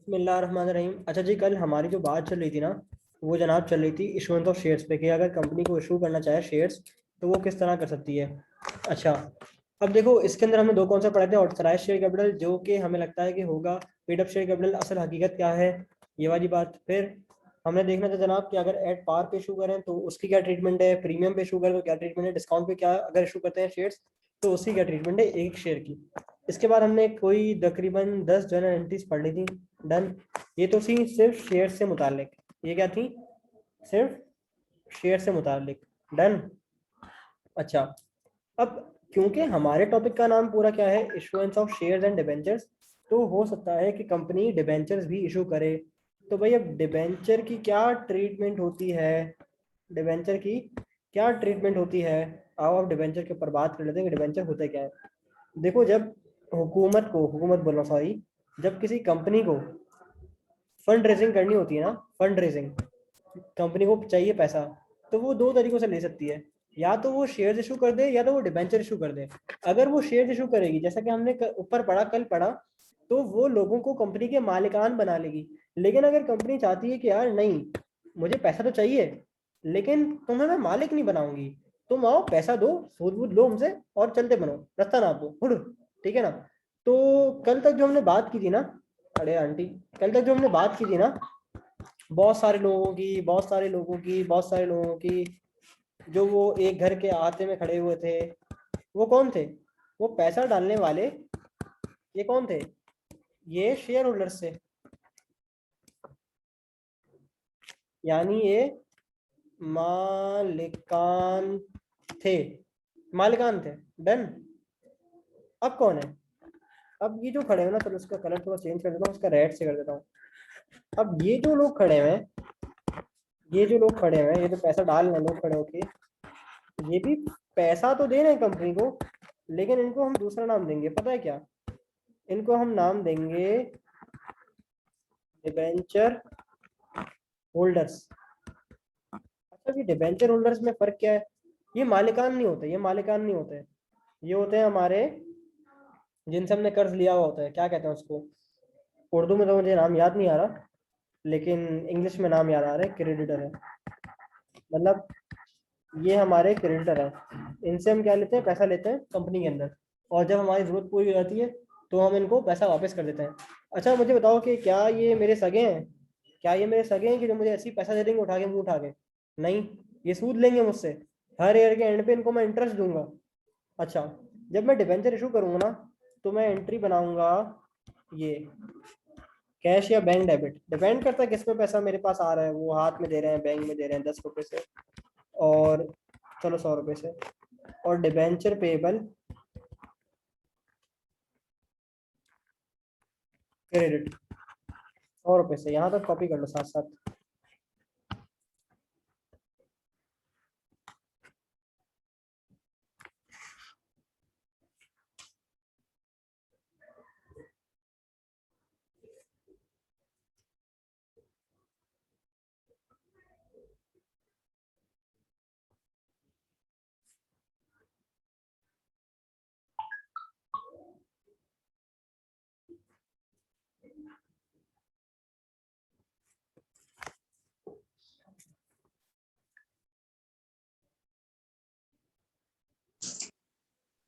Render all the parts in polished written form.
बिस्मिल्लाहिर्रहमानिर्रहीम। अच्छा जी, कल हमारी जो बात चल रही थी ना, वो जनाब चल रही थी इशुएंस ऑफ शेयर्स पे कि अगर कंपनी को इशू करना चाहे शेयर्स तो वो किस तरह कर सकती है। अच्छा, अब देखो इसके अंदर हमने दो कॉन्सेप्ट पढ़े थे। ऑथराइज शेयर कैपिटल जो कि हमें लगता है कि होगा, पेड अप शेयर कैपिटल असल हकीकत क्या है, ये वाली बात। फिर हमने देखना था जनाब कि अगर एट पार पे इशू करें तो उसकी क्या ट्रीटमेंट है, प्रीमियम पे इशू करें तो क्या ट्रीटमेंट है, डिस्काउंट पे क्या अगर इशू करते हैं शेयर्स तो उसकी क्या ट्रीटमेंट है एक शेयर की। इसके बाद हमने कोई तकरीबन 10 जनरल एंट्रीज पढ़ ली थी। डन। ये तो थी सिर्फ शेयर से मुतालिक। ये क्या थी? सिर्फ शेयर से मुतालिक। डन। अच्छा, अब क्योंकि हमारे टॉपिक का नाम पूरा क्या है, issuance of shares and debentures, तो हो सकता है कि कंपनी डिबेंचर्स भी इशू करे। तो भाई अब डिबेंचर की क्या ट्रीटमेंट होती है, डिबेंचर की क्या ट्रीटमेंट होती है, आओ अब डिबेंचर के ऊपर बात कर लेते हैं कि डिबेंचर होते क्या है। देखो, जब हुकूमत बोलना सॉरी, जब किसी कंपनी को फंड रेजिंग करनी होती है ना, फंड रेजिंग, कंपनी को चाहिए पैसा, तो वो दो तरीकों से ले सकती है। या तो वो शेयर्स इशू कर दे या तो वो डिबेंचर इशू कर दे। अगर वो शेयर्स इशू करेगी, जैसा कि हमने ऊपर पढ़ा, कल पढ़ा, तो वो लोगों को कंपनी के मालिकान बना लेगी। लेकिन अगर कंपनी चाहती है कि यार नहीं, मुझे पैसा तो चाहिए लेकिन तुम्हें मैं मालिक नहीं बनाऊंगी, तुम आओ पैसा दो, सूद वूद लो हमसे और चलते बनो, रास्ता नाप दो हुड़, ठीक है ना। तो कल तक जो हमने बात की थी ना, अरे आंटी, कल तक जो हमने बात की थी ना, बहुत सारे लोगों की, जो वो एक घर के आते में खड़े हुए थे, वो कौन थे? वो पैसा डालने वाले। ये कौन थे? ये शेयर होल्डर्स थे, यानी ये मालिकान थे, मालिकान थे। डन। अब कौन है? अब ये जो खड़े हैं ना, चलो उसका कलर थोड़ा चेंज कर देता हूँ, उसका रेड से कर देता हूँ। अब ये जो लोग खड़े हुए हैं, ये तो पैसा डाल रहे हैं लोग खड़े होके, ये भी पैसा तो दे रहे हैं कंपनी को, लेकिन इनको हम दूसरा नाम देंगे, पता है क्या? इनको हम नाम देंगे डिबेंचर होल्डर्स। अच्छा, ये डिबेंचर होल्डर्स में फर्क क्या है? ये मालिकान नहीं होते, ये होते हैं हमारे, जिनसे हमने कर्ज लिया हुआ होता है, क्या कहते हैं उसको, उर्दू में तो मुझे नाम याद नहीं आ रहा, लेकिन इंग्लिश में नाम याद आ रहा है, क्रेडिटर है। मतलब ये हमारे क्रेडिटर हैं, इनसे हम क्या लेते हैं, पैसा लेते हैं कंपनी के अंदर, और जब हमारी ज़रूरत पूरी हो जाती है तो हम इनको पैसा वापस कर देते हैं। अच्छा, मुझे बताओ कि क्या ये मेरे सगे हैं? क्या ये मेरे सगे हैं कि जो मुझे ऐसी पैसा दे देंगे उठा के, मुंह उठा के? नहीं, ये सूद लेंगे मुझसे, हर ईयर के एंड पे इनको मैं इंटरेस्ट दूंगा। अच्छा, जब मैं डिबेंचर इशू करूंगा ना, तो मैं एंट्री बनाऊंगा ये कैश या बैंक डेबिट, डिपेंड करता है किस में पैसा मेरे पास आ रहा है, वो हाथ में दे रहे हैं, बैंक में दे रहे हैं 10 रुपए से, और चलो 100 रुपए से, और डिबेंचर पेबल क्रेडिट 100 रुपए से। यहाँ तक कॉपी कर लो साथ साथ।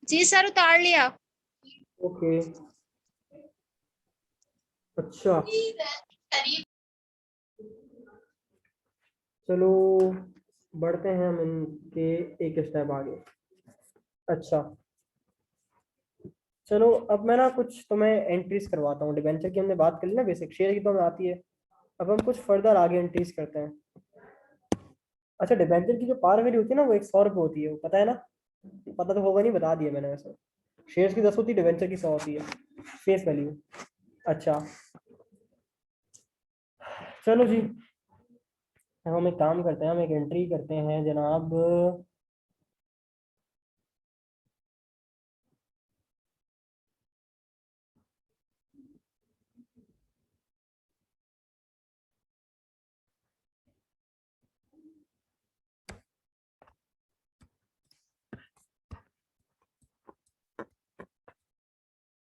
जी सर, उतार लिया। ओके, अच्छा, चलो बढ़ते हैं हम इनके एक स्टेप आगे। अच्छा, चलो अब मैं ना कुछ तुम्हें एंट्रीज करवाता हूँ। डिबेंचर की हमने बात कर ली ना, बेसिक शेयर की तो हमें आती है। अब हम कुछ फर्दर आगे एंट्रीज करते हैं। अच्छा, डिबेंचर की जो पार वैल्यू होती है ना, वो 100 रुपये होती है, वो पता है ना? पता तो होगा नहीं, बता दिया मैंने वैसे। शेयर्स की 10 होती है, डिबेंचर की 100 होती है, फेस वैल्यू। अच्छा, चलो जी, हम एक काम करते हैं, हम एक एंट्री करते हैं जनाब।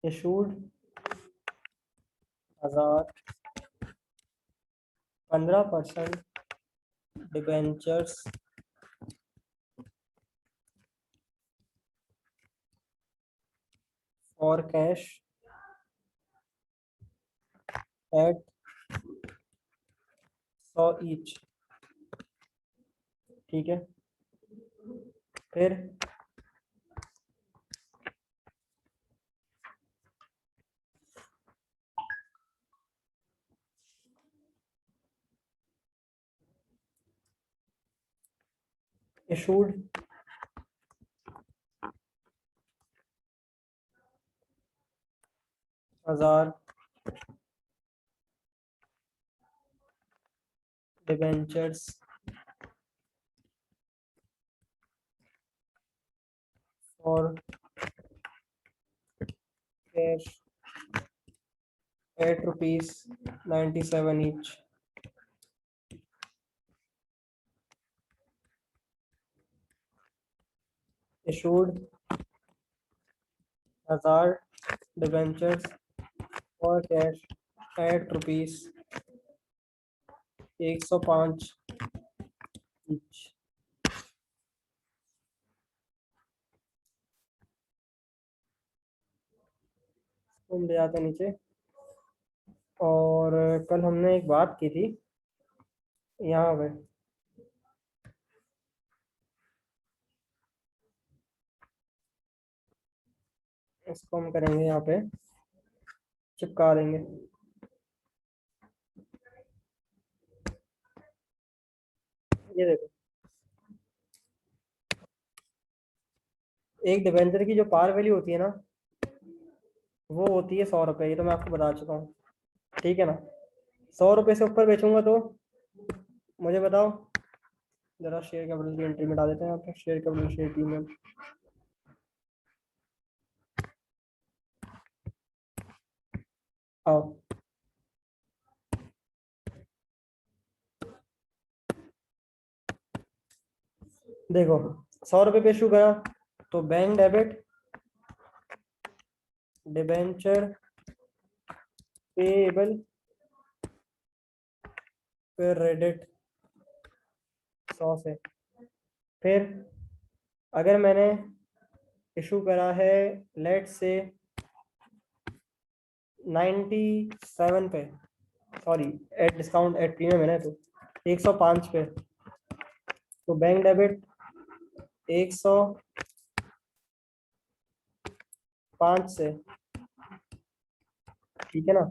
Issued 1000 15% debentures for cash at 100 each. ठीक है, फिर issued 1000 debentures for cash ₹8.97 each। issued 1000 debentures for cash at ₹105 each। हम ले आते हैं नीचे। और कल हमने एक बात की थी यहाँ पे, इसको हम करेंगे यहाँ पे चिपका देंगे। ये देखो, एक डिबेंचर की जो पार वैल्यू होती है ना, वो होती है 100 रुपये। ये तो मैं आपको बता चुका हूँ, ठीक है ना। 100 रुपये से ऊपर बेचूंगा तो मुझे बताओ जरा। शेयर कैपिटल की एंट्री मिटा देते हैं यहाँ पे, शेयर कैपिटल शेयर प्रीमियम। आओ देखो, 100 रुपये पे इशू करा तो bank debit debenture payable credit 100 से। फिर अगर मैंने इशू करा है लेट से 97 पे, sorry at discount at premium है ना, तो 105 पे, तो बैंक डेबिट 105 से, ठीक है ना।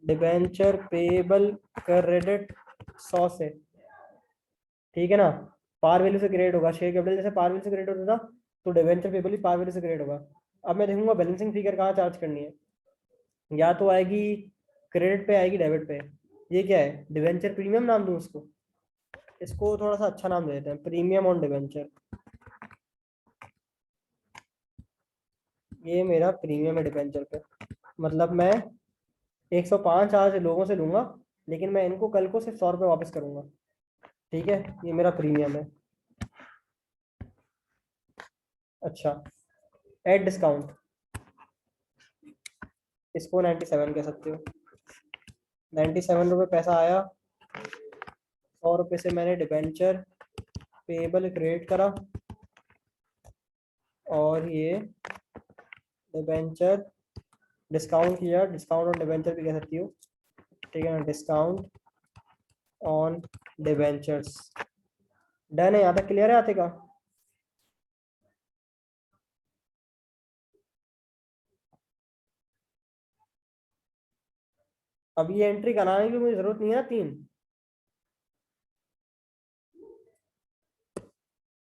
डिबेंचर पेएबल क्रेडिट 100 से, ठीक है ना। पार वैल्यू से क्रेडिट होगा, शेयर कैपिटल जैसे पार वैल्यू से क्रेडिट होता था, तो डिबेंचर पेएबल भी पार वैल्यू से क्रेडिट होगा। अब मैं देखूंगा बैलेंसिंग फिगर कहाँ चार्ज करनी है, या तो आएगी क्रेडिट पे, आएगी डेबिट पे। ये क्या है, डिबेंचर प्रीमियम नाम दूं उसको? इसको थोड़ा सा अच्छा नाम दे देते हैं, प्रीमियम ऑन डिबेंचर। ये मेरा प्रीमियम है डिबेंचर पे, मतलब मैं 105 आज लोगों से लूंगा, लेकिन मैं इनको कल को सिर्फ 100 रुपये वापस करूंगा, ठीक है। ये मेरा प्रीमियम है। अच्छा, एट डिस्काउंट, इसको 97 कह सकते हो। 97 रुपये पैसा आया, 100 रुपये से मैंने डिबेंचर पेएबल क्रिएट करा, और ये डिबेंचर डिस्काउंट किया, डिस्काउंट ऑन डिबेंचर भी कह सकती हो, ठीक है ना। डिस्काउंट ऑन डिबेंचर्स डन है। यहाँ तक क्लियर है आते का? अब ये एंट्री कराने की मुझे जरूरत नहीं है ना, 3।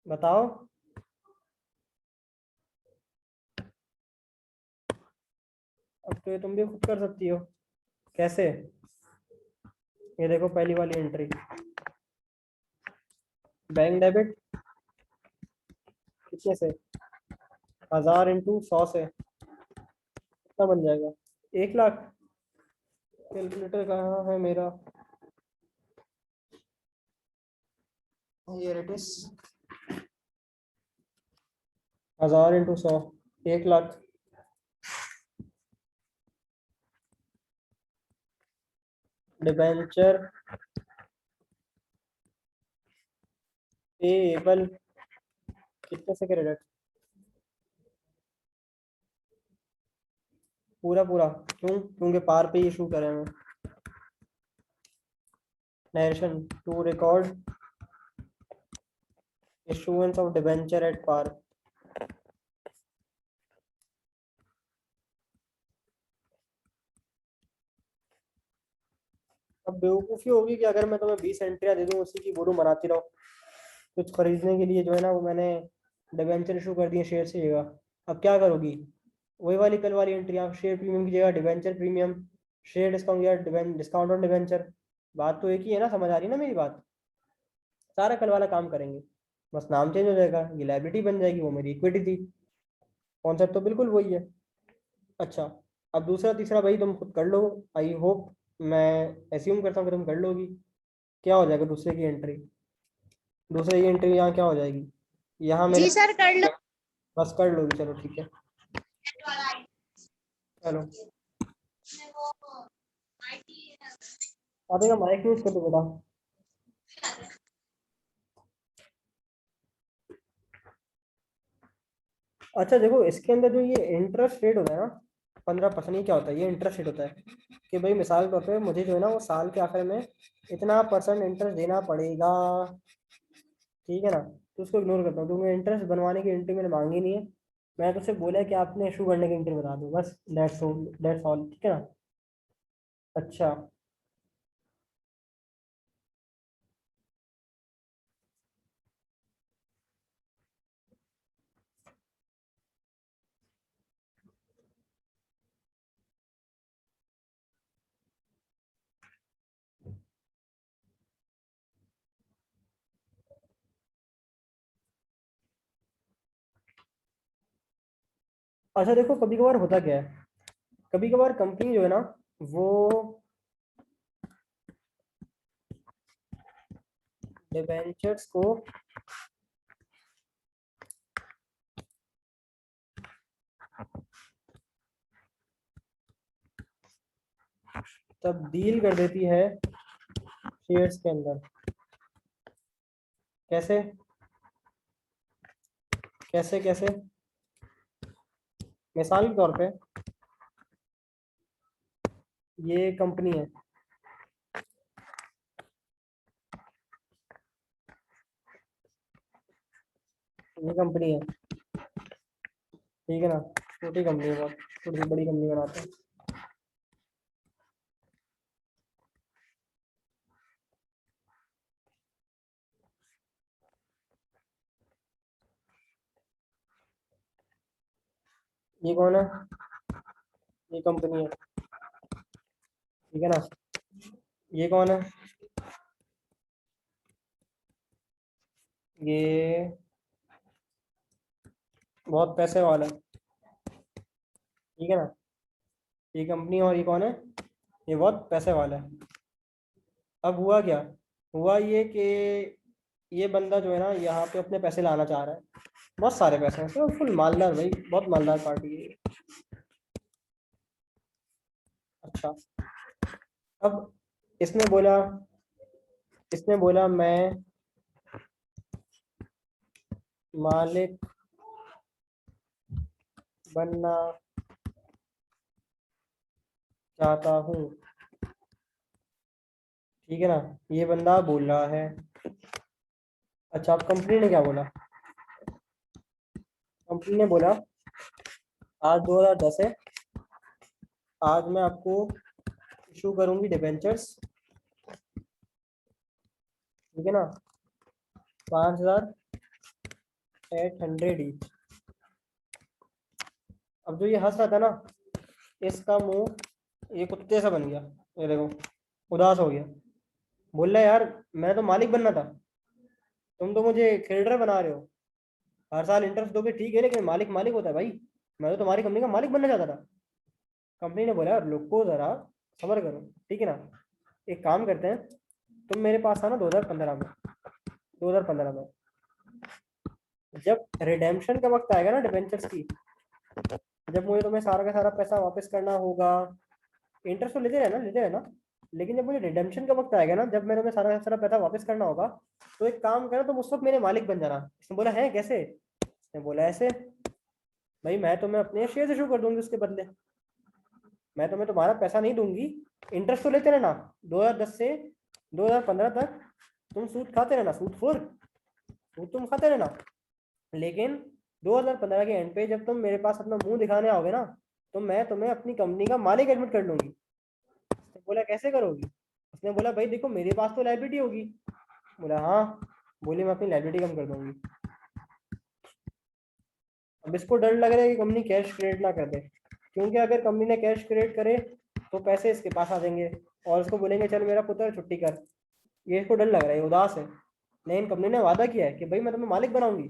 बताओ, अब तो ये तुम भी खुद कर सकती हो। कैसे? ये देखो पहली वाली एंट्री, बैंक डेबिट कितने से, 1000 इंटू 100 से कितना बन जाएगा, 1 लाख। कैलकुलेटर कहाँ है मेरा, ये रेटिस 1000 इंटू 100, 1 लाख। डिबेंचर पेएबल कितने से क्रेडिट? पूरा पूरा। क्यों? क्योंकि पार पे इशू करें हमें। Narration to record issuance of debenture at par। अब बेवकूफ़ी होगी कि अगर मैं तुम्हें 20 एंट्रियाँ दे दूँ उसी की बोलूँ बनाती रहो, कुछ खरीदने के लिए जो है ना वो मैंने डिबेंचर इशू कर दिए शेयर से जगह। अब क्या करोगी? वही वाली कल वाली एंट्रियाँ, शेयर प्रीमियम की जगह डिबेंचर प्रीमियम, शेयर डिस्काउंट या डिस्काउंट ऑन डिबेंचर। बात तो एक ही है ना, समझ आ रही है ना मेरी बात? सारा कल वाला काम करेंगे, बस नाम चेंज हो जाएगा, ये लायबिलिटी बन जाएगी, वो मेरी इक्विटी थी। कॉन्सेप्ट तो बिल्कुल वही है। अच्छा, अब दूसरा तीसरा भाई तुम खुद कर लो। आई होप, मैं एज्यूम करता हूँ कि तुम कर लोगी। क्या हो जाएगा दूसरे की एंट्री? दूसरे की एंट्री यहाँ क्या हो जाएगी? यहाँ मेरे जी सर कर लो। बस कर लोगी, चलो ठीक है। चलो अभी का माइक यूज कर दो बेटा। अच्छा देखो, इसके अंदर जो ये इंटरेस्ट रेट होता है ना 15%, ये क्या होता है? ये इंटरेस्ट रेट होता है कि भाई मिसाल के तौर पे मुझे जो है ना वो साल के आखिर में इतना परसेंट इंटरेस्ट देना पड़ेगा। ठीक है ना? तो उसको इग्नोर करता हूँ क्योंकि इंटरेस्ट बनवाने की एंट्री मैंने मांगी नहीं है। मैं तो सिर्फ बोला है कि आपने इशू करने की एंट्री बता दो, बस दैट्स ऑल, दैट्स ऑल। ठीक है ना? अच्छा, अच्छा देखो कभी कभार होता क्या है, कभी कभार कंपनी जो है ना वो डिबेंचर्स को तब्दील कर देती है शेयर्स के अंदर। कैसे कैसे कैसे? मिसाल के तौर पे ये कंपनी है, ये कंपनी है, ठीक है ना? छोटी कंपनी है, बहुत थोड़ी सी बड़ी कंपनी बनाते हैं। ये कौन है? ये कंपनी है, ठीक है ना? ये कौन है? ये बहुत पैसे वाला है, ठीक है ना? ये कंपनी और ये कौन है? ये बहुत पैसे वाला है। अब हुआ क्या? हुआ ये कि ये बंदा जो है ना यहाँ पे अपने पैसे लाना चाह रहा है, बहुत सारे पैसे हैं, तो फुल मालदार भाई, बहुत मालदार पार्टी है ये। अच्छा, अब इसने बोला इसने बोला मैं मालिक बनना चाहता हूँ, ठीक है ना? ये बंदा बोल रहा है। अच्छा, अब कंपनी ने क्या बोला? कंपनी ने बोला आज 2010 है, आज मैं आपको इशू करूंगी डिबेंचर्स, ठीक है ना? 5800 ईच। अब जो ये हंस रहा था ना, इसका मुंह ये कुत्ते सा बन गया, ये देखो उदास हो गया। बोल रहा है यार मैं तो मालिक बनना था, तुम तो मुझे क्रेडिटर बना रहे हो। हर साल इंटरेस्ट दोगे ठीक है, लेकिन मालिक मालिक होता है भाई, मैं तो तुम्हारी कंपनी का मालिक बनना चाहता था। कंपनी ने बोला यार लोग को जरा सब्र करो, ठीक है ना? एक काम करते हैं, तुम मेरे पास आना 2015 में। 2015 में जब रिडेम्पशन का वक्त आएगा ना डिबेंचर्स की, जब मुझे तुम्हें सारा का सारा पैसा वापस करना होगा, इंटरेस्ट तो लेते रहना, लेते रहना, लेकिन जब मुझे रिडेम्पशन का वक्त आएगा ना, जब मैंने सारा सारा पैसा वापस करना होगा, तो एक काम करना, तुम उस वक्त मेरे मालिक बन जाना। इसने बोला है कैसे? इसने बोला ऐसे, भाई मैं तुम्हें अपने शेयर इशू कर दूंगी उसके बदले। मैं तुम्हें तुम्हारा पैसा नहीं दूंगी, इंटरेस्ट तो लेते रहना। 2010 से 2015 तक तुम सूद खाते रहना, सूद तुम खाते रहना। लेकिन 2015 के एंड पे जब तुम मेरे पास अपना मुंह दिखाने आओगे ना, तो मैं तुम्हें अपनी कंपनी का मालिक एडमिट कर लूंगी। उसने बोला कैसे करोगी? उसने बोला भाई देखो मेरे पास तो लाइबिलिटी होगी। बोला हाँ। बोली मैं अपनी लाइबिलिटी कम कर दूंगी। अब इसको डर लग रहा है कि कंपनी कैश क्रिएट ना कर दे, क्योंकि अगर कंपनी ने कैश क्रिएट करे तो पैसे इसके पास आ जाएंगे और उसको बोलेंगे चल मेरा पुत्र छुट्टी कर। ये इसको डर लग रहा है, उदास है। लेकिन कंपनी ने वादा किया है कि भाई मैं तुम्हें मालिक बनाऊंगी।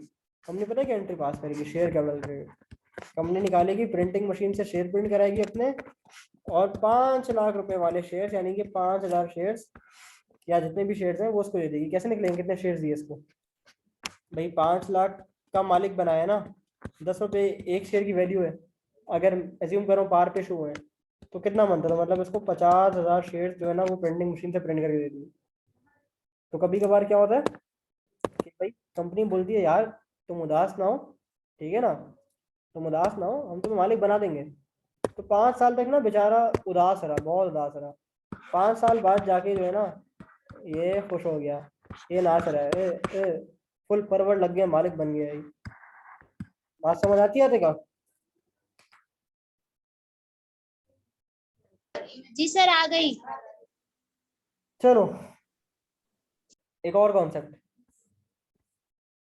कंपनी पता है क्या एंट्री पास करेगी? Share capital. कंपनी निकालेगी, प्रिंटिंग मशीन से शेयर प्रिंट कराएगी अपने, और 5 लाख रुपए वाले शेयर, यानी कि 5,000 शेयर्स या जितने भी शेयर्स हैं वो उसको दे देगी। कैसे निकलेंगे? कितने शेयर्स दिए इसको? भाई 5 लाख का मालिक बनाया ना, 10 रुपए एक शेयर की वैल्यू है। अगर एज्यूम करो पार पे शो है तो कितना बनता था? मतलब इसको 50,000 शेयर जो है ना वो प्रिंटिंग मशीन से प्रिंट करके दे दी। तो कभी कभार क्या होता है कि भाई कंपनी बोलती है यार तुम उदास ना हो, ठीक है ना, तुम उदास ना हो, हम तुम्हें मालिक बना देंगे। तो 5 साल तक ना बेचारा उदास रहा, बहुत उदास रहा। 5 साल बाद जाके जो है ना ये खुश हो गया, ये नाच रहा है, फुल परवड़ लग गया, मालिक बन गया। ये बात समझ आती है देखा? जी सर आ गई। चलो एक और कॉन्सेप्ट।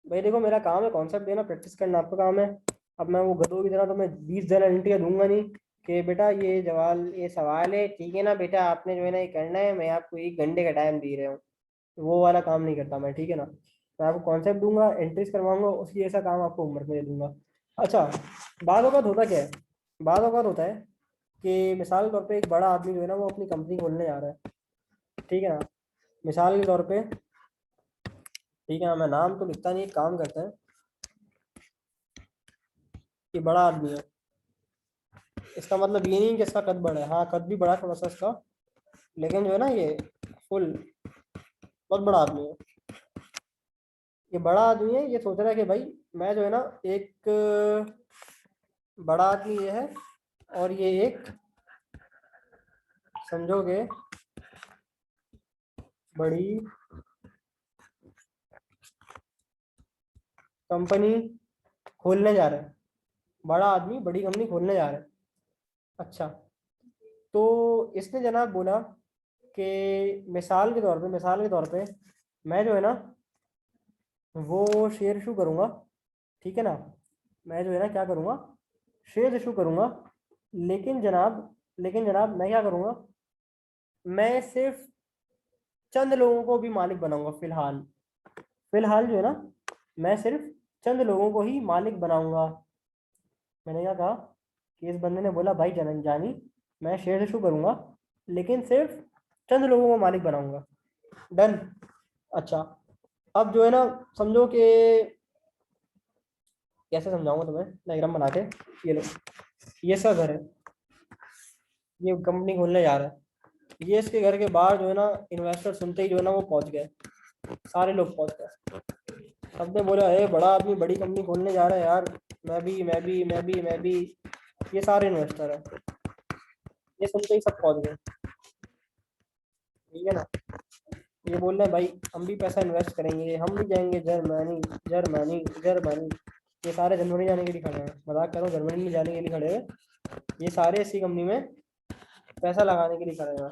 भाई देखो मेरा काम है कॉन्सेप्ट देना, प्रैक्टिस करना आपका काम है। अब मैं वो गधों की तरह तो मैं 20 गारंटियां दूंगा नहीं कि बेटा ये सवाल है, ठीक है ना बेटा, आपने जो है ना ये करना है, मैं आपको 1 घंटे का टाइम दे रहा हूँ। वो वाला काम नहीं करता मैं, ठीक है ना। मैं आपको कॉन्सेप्ट दूंगा, एंट्रीज करवाऊंगा, उसी ऐसा काम आपको होमवर्क में दे दूंगा। अच्छा, बाद औक़ात होता क्या है? बाद औक़ात होता है कि मिसाल के तौर पे एक बड़ा आदमी जो है ना वो अपनी कंपनी खोलने जा रहा है, ठीक है ना। मिसाल के तौर पे, ठीक है, मैं नाम तो लिखता नहीं, एक काम करते हैं कि बड़ा आदमी है, इसका मतलब ये नहीं कि इसका कद बड़ा है, हाँ कद भी बड़ा थोड़ा सा इसका, लेकिन जो है ना ये फुल बहुत बड़ा आदमी है। ये बड़ा आदमी है, ये सोच रहा है कि भाई मैं जो है ना एक बड़ा आदमी ये है, और ये एक समझोगे बड़ी कंपनी खोलने जा रहा है। बड़ा आदमी बड़ी कंपनी खोलने जा रहा है। अच्छा, तो इसने जनाब बोला कि मिसाल के तौर पे मैं जो है ना वो शेयर इशू करूंगा, ठीक है ना। मैं जो है ना क्या करूंगा, शेयर इशू करूंगा। लेकिन जनाब मैं क्या करूंगा, मैं सिर्फ चंद लोगों को भी मालिक बनाऊंगा। फिलहाल फिलहाल जो है ना मैं सिर्फ चंद लोगों को ही मालिक बनाऊंगा। मैंने क्या कहा कि इस बंदे ने बोला भाई जनन जानी, मैं शेयर इशू करूंगा लेकिन सिर्फ चंद लोगों को मालिक बनाऊंगा। डन। अच्छा, अब जो है ना समझो कि, कैसे समझाऊंगा तुम्हें डायग्राम बना के। ये लो, ये इसका घर है, ये कंपनी खोलने जा रहा है। ये इसके घर के बाहर जो है ना इन्वेस्टर सुनते ही जो है ना वो पहुंच गए, सारे लोग पहुंच गए। सबने बोला है बड़ा आदमी बड़ी कंपनी खोलने जा रहा है यार, मैं भी। ये सारे इन्वेस्टर है, ये सुनते ही सब पहुंच गए, ठीक है ना। ये बोल रहे हैं भाई हम भी पैसा इन्वेस्ट करेंगे, हम भी जाएंगे जर्मनी, जर्मनी, जर्मनी। ये सारे जर्मनी जाने के लिए खड़े हैं, मजाक कर रहा हूँ, जर्मनी में जाने के लिए खड़े हैं। ये सारे इसी कंपनी में पैसा लगाने के लिए खड़े हैं,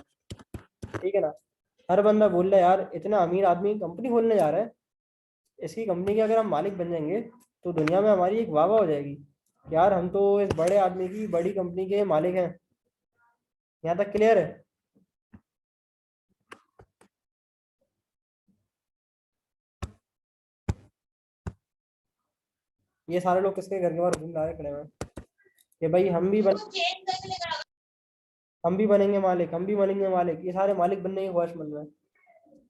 ठीक है ना। हर बंदा बोल रहा है यार इतना अमीर आदमी कंपनी खोलने जा रहा है, इसकी कंपनी के अगर हम मालिक बन जाएंगे तो दुनिया में हमारी एक वाह वाह हो जाएगी, यार हम तो इस बड़े आदमी की बड़ी कंपनी के मालिक हैं। यहाँ तक क्लियर है? ये सारे लोग किसके घर के बाहर घूम रहे खड़े हैं कि भाई हम भी बनेंगे मालिक, हम भी बनेंगे मालिक। ये सारे मालिक बनने की ख्वाहिश मन में।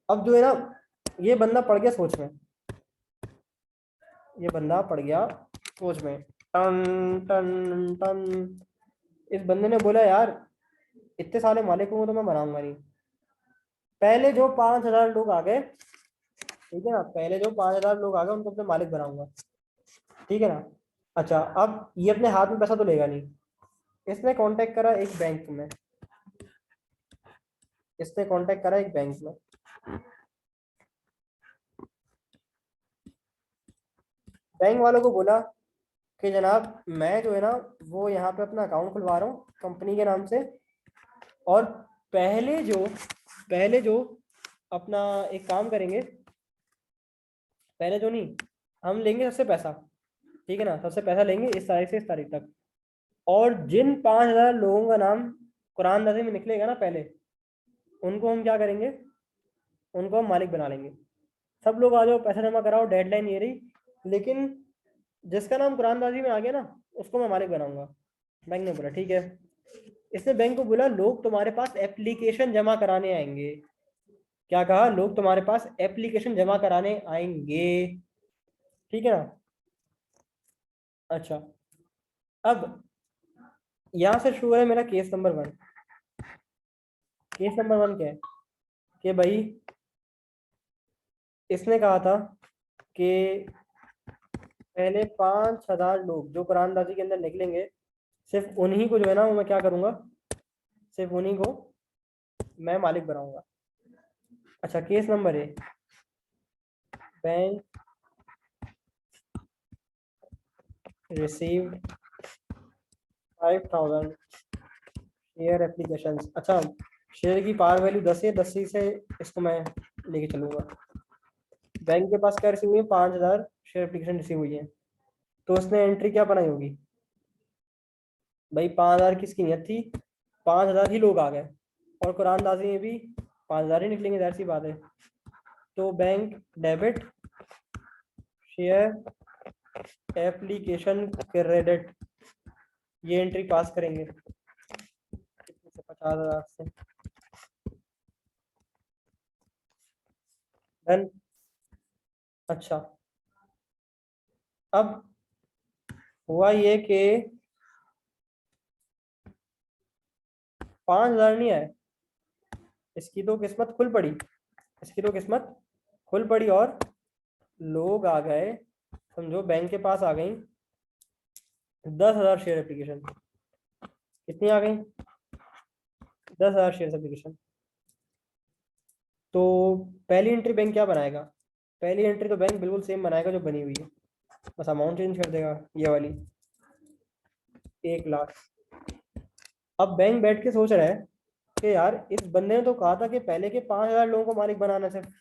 अब जो है ना ये बंदा पड़ गया सोच में, ये बंदा पड़ गया सोच में, टन टन टन। इस बंदे ने बोला यार इतने सारे मालिकों को तो मैं बनाऊंगा नहीं, पहले जो 5,000 लोग आ गए, ठीक है ना, पहले जो 5,000 लोग आ गए उनको अपने मालिक बनाऊंगा, ठीक है ना। अच्छा, अब ये अपने हाथ में पैसा तो लेगा नहीं, इसने कांटेक्ट करा एक बैंक में, इसने कांटेक्ट करा एक बैंक में, बैंक वालों को बोला कि जनाब मैं जो है ना वो यहाँ पे अपना अकाउंट खुलवा रहा हूँ कंपनी के नाम से, और पहले जो अपना एक काम करेंगे, पहले जो नहीं, हम लेंगे सबसे पैसा, ठीक है ना, सबसे पैसा लेंगे इस तारीख से इस तारीख तक, और जिन 5,000 लोगों का नाम कुरान नाज़िम में निकलेगा ना पहले, उनको हम क्या करेंगे, उनको हम मालिक बना लेंगे। सब लोग आ जाओ, पैसा जमा कराओ, डेडलाइन ये रही, लेकिन जिसका नाम कुरान नाज़िम में आ गया ना उसको मैं मालिक बनाऊंगा। बैंक ने बोला ठीक है। इसने बैंक को बोला लोग तुम्हारे पास एप्लीकेशन जमा कराने आएंगे, क्या कहा, लोग तुम्हारे पास एप्लीकेशन जमा कराने आएंगे, ठीक है ना। अच्छा, अब यहां से शुरू है मेरा केस नंबर 1। केस नंबर 1 क्या है कि भाई इसने कहा था कि पहले 5,000 लोग जो कुरानदाजी के अंदर निकलेंगे, सिर्फ उन्हीं को जो है ना वो मैं क्या करूंगा, सिर्फ उन्हीं को मैं मालिक बनाऊंगा। अच्छा, case number A, bank received 5,000 share application. अच्छा, शेयर की पार वैल्यू 10 है, 10 से इसको मैं लेके चलूंगा। बैंक के पास क्या रिसीव हुई है, 5,000 शेयर एप्लीकेशन रिसीव हुई है, तो उसने एंट्री क्या बनाई होगी भाई, 5,000 किसकी नियत थी, 5,000 ही लोग आ गए, और कुरानदाजी में भी 5,000 ही निकलेंगे, जाहिर सी बात है। तो bank debit share application credit, ये एंट्री पास करेंगे कितने से, 50,000 से। डन। अच्छा, अब हुआ ये कि 5,000 नहीं आए, इसकी तो किस्मत खुल पड़ी, इसकी तो किस्मत खुल पड़ी, और लोग आ गए, समझो बैंक के पास आ गई 10,000 शेयर एप्लीकेशन। कितनी आ गई, 10,000 शेयर एप्लीकेशन। तो पहली एंट्री बैंक क्या बनाएगा, पहली एंट्री तो बैंक बिल्कुल सेम बनाएगा जो बनी हुई है, बस अमाउंट चेंज कर देगा, ये वाली 1,00,000। अब बैंक बैठ के सोच रहा है कि यार इस बंदे ने तो कहा था कि पहले के 5,000 लोगों को मालिक बनाना, सिर्फ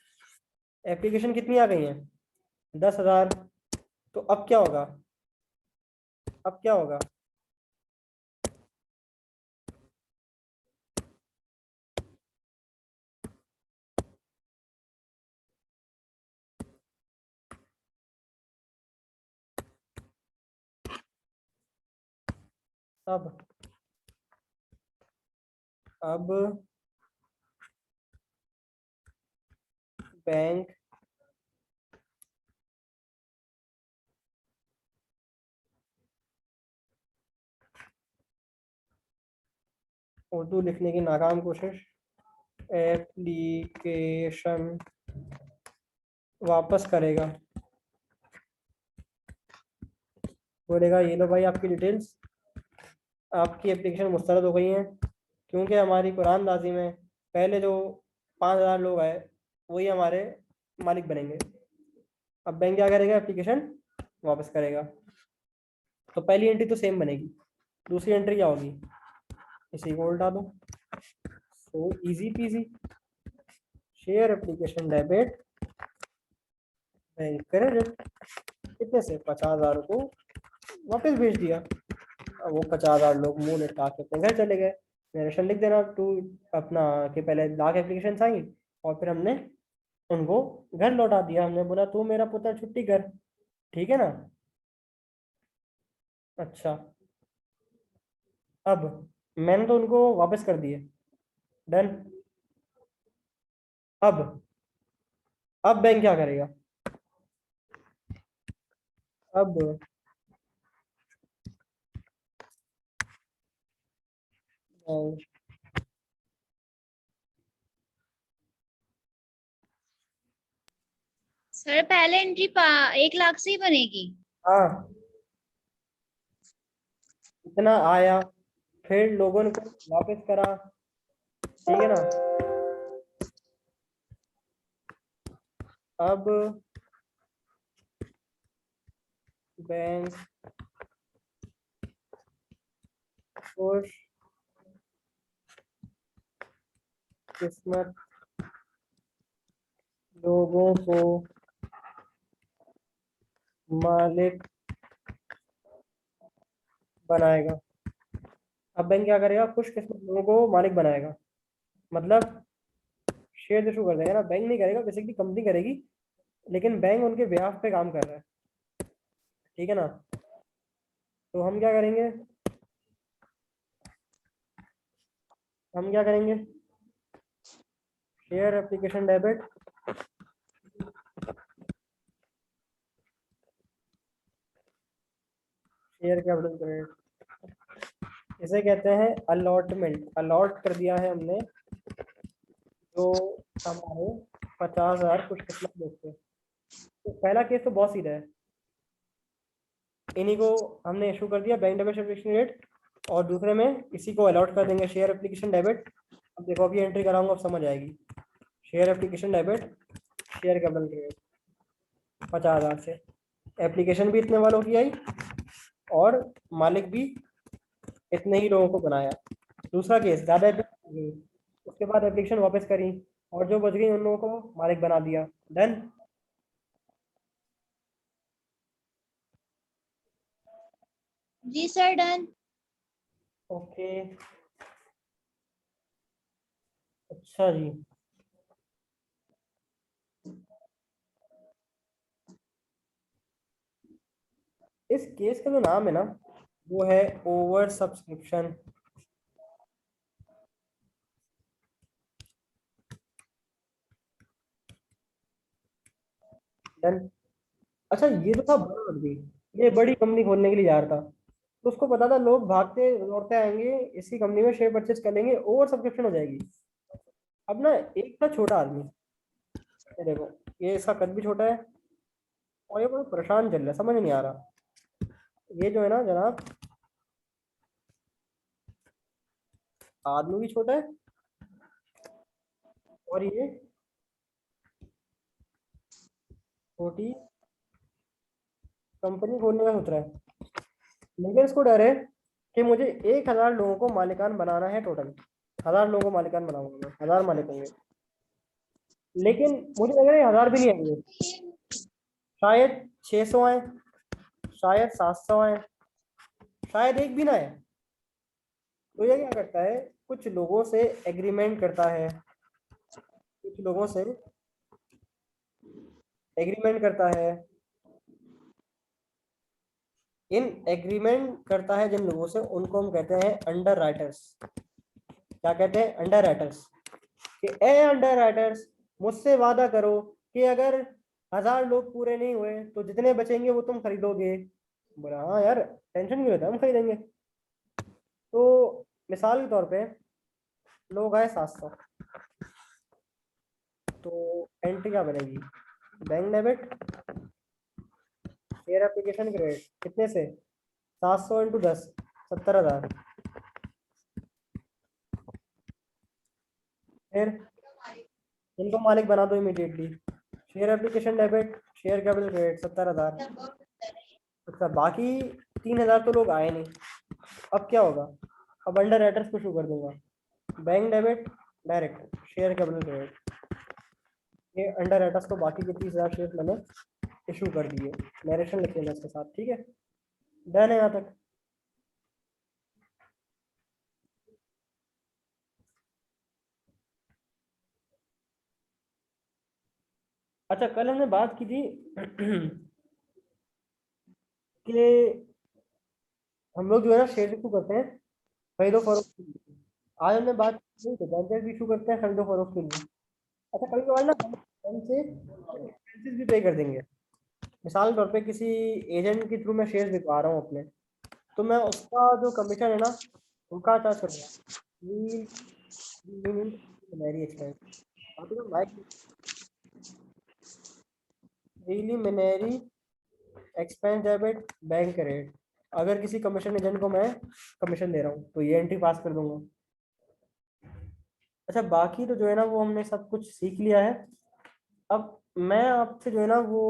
एप्लीकेशन कितनी आ गई है, 10,000। तो अब क्या होगा, अब क्या होगा, अब बैंक उर्दू लिखने की नाकाम कोशिश, एप्लीकेशन वापस करेगा, बोलेगा ये लो भाई आपकी डिटेल्स, आपकी एप्लीकेशन मुस्तरद हो गई है, क्योंकि हमारी कुरान नाज़ी में पहले जो 5,000 लोग आए वही हमारे मालिक बनेंगे। अब बैंक क्या करेगा, एप्लीकेशन वापस करेगा। तो पहली एंट्री तो सेम बनेगी, दूसरी एंट्री क्या होगी, इसी को उल्टा दो, तो easy PG, share application debit bank credit, कितने से, 50,000 को वापस भेज दिया। अब वो 50,000 लोग मुंह लटका के अपने घर चले गए। नरेशन लिख देना टू अपना कि पहले लाख एप्लीकेशन आई, और फिर हमने उनको घर लौटा दिया, हमने बोला तू मेरा पुत्र छुट्टी कर, ठीक है ना। अच्छा, अब मैंने तो उनको वापस कर दिए, डन। अब बैंक क्या करेगा, अब बैंक सर पहले एंट्री 1 लाख से ही बनेगी। हाँ, इतना आया, फिर लोगों ने को वापस करा, ठीक है ना। अब बैंक खुश किस्मत लोगों को मालिक बनाएगा। अब बैंक क्या करेगा, खुशकिस्मत लोगों को मालिक बनाएगा, मतलब शेयर इशू कर देगा ना। बैंक नहीं करेगा, बेसिकली कंपनी करेगी, लेकिन बैंक उनके ब्याह पे काम कर रहा है, ठीक है ना। तो हम क्या करेंगे, share application debit, share capital credit, इसे कहते हैं अलॉटमेंट। अलॉट कर दिया है हमने जो हमारे 50,000 खुशकिस्मत लोग थे। तो पहला केस तो बहुत सीधा है, इन्हीं को हमने इशू कर दिया बैंक डेबिट एप्लीकेशन रेट, और दूसरे में इसी को अलॉट कर देंगे शेयर एप्लीकेशन डेबिट। अब देखो, अभी एंट्री कराऊंगा, अब समझ आएगी। Share application debit, share capital credit 50,000 से, एप्लीकेशन भी इतने वालों की आई और मालिक भी इतने ही लोगों को बनाया। दूसरा केस, ज़्यादा उसके बाद एप्लीकेशन वापस करी और जो बच गई उन लोगों को मालिक बना दिया। डन। जी सर डन। ओके, अच्छा जी। इस केस का जो नाम है ना, वो है ओवर सब्सक्रिप्शन। डन। अच्छा, ये तो था बड़ा आदमी, ये बड़ी कंपनी खोलने के लिए जा रहा था, तो उसको पता था लोग भागते दौड़ते आएंगे इसी कंपनी में, शेयर परचेज कर लेंगे, ओवर सब्सक्रिप्शन हो जाएगी। अब ना, एक था छोटा आदमी, ये देखो, ये इसका कद भी छोटा है और ये बड़ा परेशान चल रहा है, समझ नहीं आ रहा। ये जो है ना जनाब, आदमी भी छोटा है और ये छोटी कंपनी खोलने का सोच रहा है, लेकिन इसको डर है कि मुझे 1,000 लोगों को मालिकान बनाना है टोटल। 1,000 लोगों को मालिकान बनाऊंगा मैं, 1,000 मालिक होंगे, लेकिन मुझे लग रहा है 1,000 भी नहीं आएंगे, शायद 600 आए, शायद 700 आए, शायद एक भी ना आए। तो ये क्या करता है, कुछ लोगों से एग्रीमेंट करता है, कुछ लोगों से एग्रीमेंट करता है, इन एग्रीमेंट करता है जिन लोगों से, उनको हम कहते हैं अंडर राइटर्स। क्या कहते हैं, अंडर राइटर्स। कि ए अंडर राइटर्स, मुझसे वादा करो कि अगर 1,000 लोग पूरे नहीं हुए तो जितने बचेंगे वो तुम खरीदोगे। बोला हाँ यार, टेंशन क्यों लेता है, हम खरीदेंगे। तो मिसाल के तौर पे लोग आए 700, तो एंट्री क्या बनेगी, bank debit, share application credit, कितने से, 700 इंटू 10, 70,000। फिर इनको मालिक बना दो immediately, share application debit, share capital credit 70,000। अच्छा, बाकी 3,000 तो लोग आए नहीं, अब क्या होगा, अब अंडर राइटर्स को शुरू कर दूंगा, bank debit direct, share capital credit, ये अंडर राइटर्स को बाकी के 30,000 शेयर मैंने इशू कर दिए, नरेशन लिख लेना इसके साथ, ठीक है। डन है यहाँ तक। अच्छा, कल हमने बात की थी कि हम लोग जो है ना शेयर इशू करते हैं खरीदो फरोख्त के लिए। आज हमने बात की तो बैंक भी इशू करते हैं खरीदो फरोख्त के लिए। अच्छा, कभी कभार ना बैंक से एक्सपेंसेस भी पे कर देंगे। मिसाल के तौर पे किसी एजेंट के थ्रू मैं शेयर बिकवा रहा हूँ अपने, तो मैं उसका जो कमीशन है ना, उनका चार्ज करूँगा, वेरी एक्सपेंसिव। आप तो like preliminary expense debit bank credit. अगर किसी कमीशन एजेंट को मैं कमीशन दे रहा हूँ तो ये एंट्री पास कर दूंगा। अच्छा, बाकी तो जो है ना वो हमने सब कुछ सीख लिया है। अब मैं आपसे जो है ना वो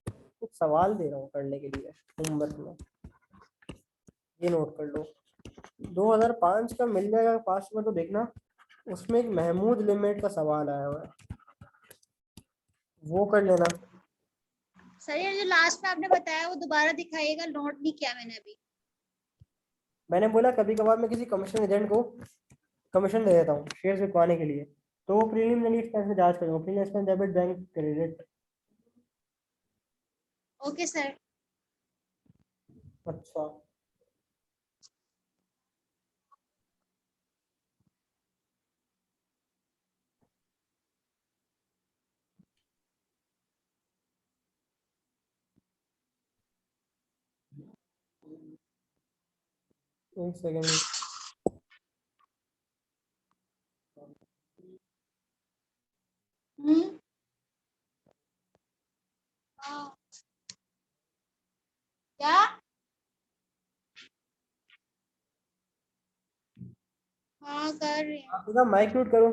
कुछ सवाल दे रहा हूँ करने के लिए होमवर्क में, ये नोट कर लो। 2005 का मिल जाएगा पास में तो देखना, उसमें एक महमूद लिमिट का सवाल आया हुआ है, वो कर लेना। सर ये जो लास्ट में आपने बताया वो दोबारा दिखाइएगा, नोट नहीं किया मैंने अभी। मैंने बोला कभी कभार मैं किसी कमीशन एजेंट को कमीशन दे देता हूँ शेयर बिकवाने के लिए, तो वो प्रीलिमिनरी एक्सपेंस में जांच करूंगा, preliminary expense debit bank credit. Okay sir. अच्छा, एक सेकेंड। हम्म। हाँ। क्या? हाँ कर रही हूँ। आप माइक म्यूट करो।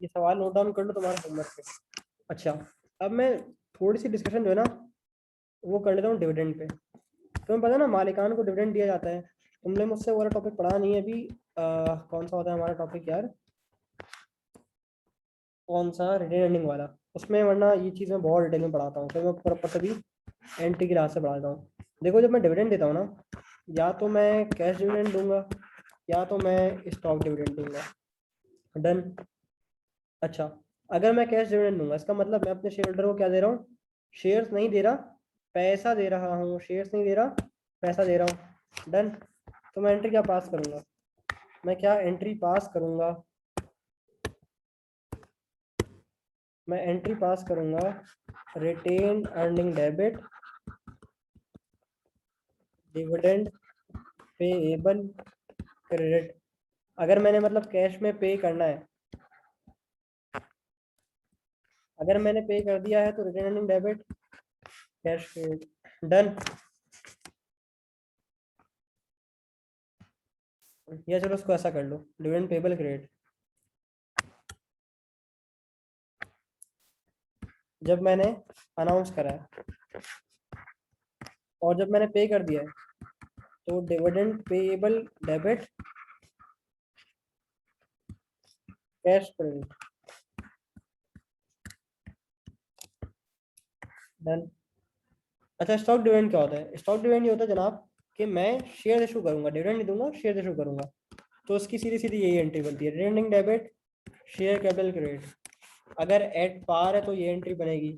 ये सवाल नोट डाउन कर लो तुम्हारे होमवर्क पे। अच्छा, अब मैं थोड़ी सी डिस्कशन जो है ना वो कर लेता हूँ डिविडेंड पे। तुम्हें पता है ना मालिकान को डिविडेंड दिया जाता है। तुमने मुझसे वो वाला टॉपिक पढ़ा नहीं है अभी। कौन सा होता है हमारा टॉपिक यार, कौन सा, रिटेन अर्निंग वाला। उसमें वरना ये चीज़ मैं बहुत डिटेल में पढ़ाता हूँ, फिर मैं प्रॉपर तभी एंट्री की क्लास से पढ़ाता हूँ। देखो जब मैं डिविडेंड देता हूँ ना, या तो मैं कैश डिविडेंड दूंगा या तो मैं स्टॉक डिविडेंड दूंगा। डन। अच्छा, अगर मैं कैश डिविडेंड दूंगा इसका मतलब मैं अपने शेयर होल्डर को क्या दे रहा हूँ, शेयर्स नहीं दे रहा, पैसा दे रहा हूँ। शेयर्स नहीं दे रहा, पैसा दे रहा हूँ। डन। तो मैं एंट्री क्या पास करूंगा, मैं क्या एंट्री पास करूंगा, मैं एंट्री पास करूंगा retained earning debit dividend payable credit. अगर मैंने मतलब कैश में पे करना है, अगर मैंने पे कर दिया है तो retained earning debit cash credit. Done. या चलो उसको ऐसा कर लो, डिविडेंड पेएबल क्रेडिट। जब मैंने अनाउंस करा है और जब मैंने पे कर दिया है तो dividend payable debit cash credit. Done. अच्छा, स्टॉक डिविडेंड क्या होता है? स्टॉक डिविडेंड ये होता है जनाब कि मैं शेयर इशू करूंगा, डिविडेंड नहीं दूंगा, शेयर इशू करूंगा। तो उसकी सीधी सीधी यही एंट्री बनती है, retaining debit share capital credit. अगर एट पार है तो ये एंट्री बनेगी,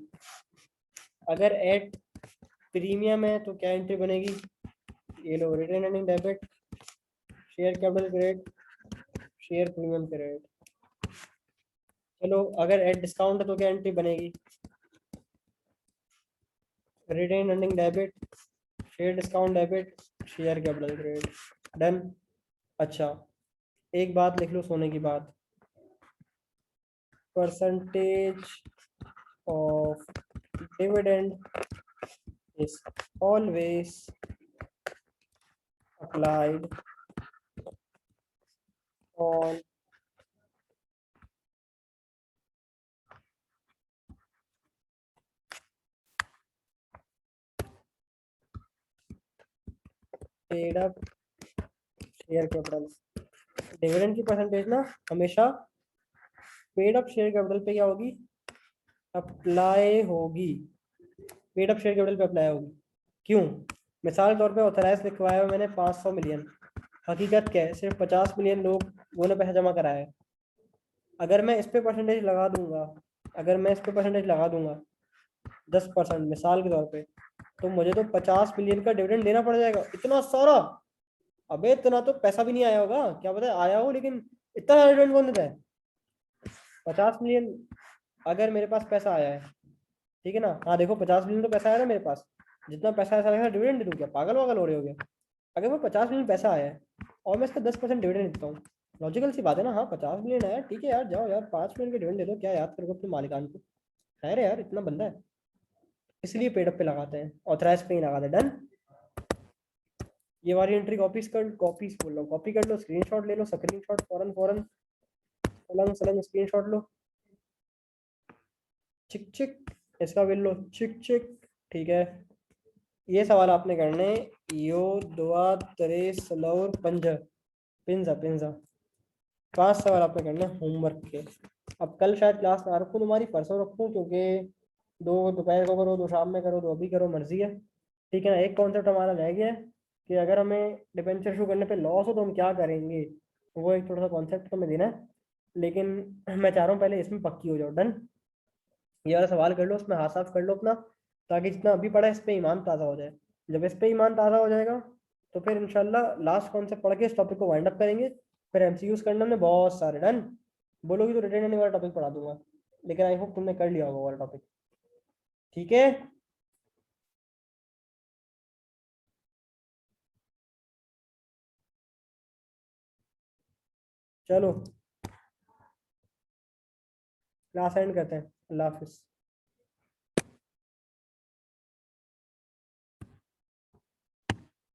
अगर एट प्रीमियम है तो क्या एंट्री बनेगी, ये लो retaining debit share capital credit share premium credit. चलो अगर एट डिस्काउंट है तो क्या एंट्री बनेगी, retain earning debit share discount debit share capital credit. Done. अच्छा, एक बात लिख लो सोने की बात, percentage of dividend is always applied on paid up share capital. Dividend की परसेंटेज ना हमेशा पेड अप शेयर कैपिटल पे क्या होगी, अप्लाई होगी। पेड अप शेयर कैपिटल पे अप्लाई होगी। क्यों? मिसाल के तौर पे ऑथराइज लिखवाया है मैंने 500 मिलियन, हकीकत क्या है सिर्फ 50 मिलियन लोगों ने पैसा जमा कराया है। अगर मैं इस पे परसेंटेज लगा दूंगा, अगर मैं इस पे परसेंटेज लगा दूंगा 10% मिसाल के तौर पे, तो मुझे तो 50 मिलियन का डिविडेंड देना पड़ जाएगा। इतना सारा? अबे इतना तो पैसा भी नहीं आया होगा, क्या पता है आया हो, लेकिन इतना सारा डिविडेंड कौन देता है? 50 मिलियन। अगर मेरे पास पैसा आया है, ठीक है ना, हाँ देखो 50 मिलियन तो पैसा आया ना मेरे पास, जितना पैसा ऐसा लगा डिविडेंड दे दूँ क्या, पागल वागल हो रहे हो गया? अगर मैं 50 मिलियन पैसा आया है और मैं इसका 10% डिविडेंड देता हूँ, लॉजिकल सी बात है ना। हाँ 50 मिलियन आया, ठीक है यार, जाओ यार 5 मिलियन का डिविडेंड दे दो, क्या याद करोगे अपने मालिकान को? खैर यार इतना बंदा है, इसलिए पेड पे लगाते हैं, ऑथराइज पे ही लगाते हैं। डन। ये वाली एंट्री कॉपीज बोल रहा हूँ, कॉपी कर लो, स्क्रीनशॉट ले लो, स्क्रीनशॉट फौरन फौरन सलंग सलंग स्क्रीनशॉट लो, चिक चिक, इसका बिल लो, चिक चिक। ठीक है, ये सवाल आपने करने यो दुआ तरे सलौर पंजा पिंजा पिंजा, 5 सवाल आपने करने होमवर्क के। अब कल शायद क्लास ना रखूँ तुम्हारी, परसों रखूँ, क्योंकि दो दोपहर को करो, दो शाम में करो, दो अभी करो, मर्जी है। ठीक है ना, एक कॉन्सेप्ट हमारा रह गया है कि अगर हमें डिबेंचर इशू करने पे लॉस हो तो हम क्या करेंगे, वो एक थोड़ा सा कॉन्सेप्ट हमें देना है। लेकिन मैं चाह रहा हूँ पहले इसमें पक्की हो जाओ। डन। ये वाला सवाल कर लो, उसमें हाथ साफ कर लो अपना, ताकि जितना अभी पढ़ा है इस पे ईमान ताज़ा हो जाए। जब इस पे ईमान ताज़ा हो जाएगा तो फिर इंशाल्लाह लास्ट कॉन्सेप्ट पढ़ के इस टॉपिक को वाइंड अप करेंगे। फिर एमसीक्यूज करने हमने बहुत सारे। डन। बोलोगी तो रिटेन वाला टॉपिक पढ़ा दूंगा, लेकिन आई होप तुमने कर लिया होगा वो वाला टॉपिक। ठीक है। चलो क्लास एंड करते हैं, अल्लाह हाफिज़।